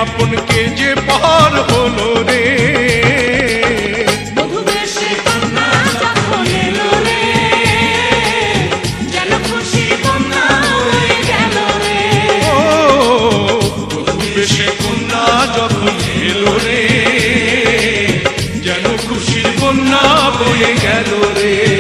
আপন কে যে পার হলো রে। মধুবেশে কন্যা যখন এলো রে, যেন খুশির বন্যা বয়ে গেল রে। ও মধুবেশে কন্যা যখন এলো রে, যেন খুশির বন্যা বয়ে গেল রে।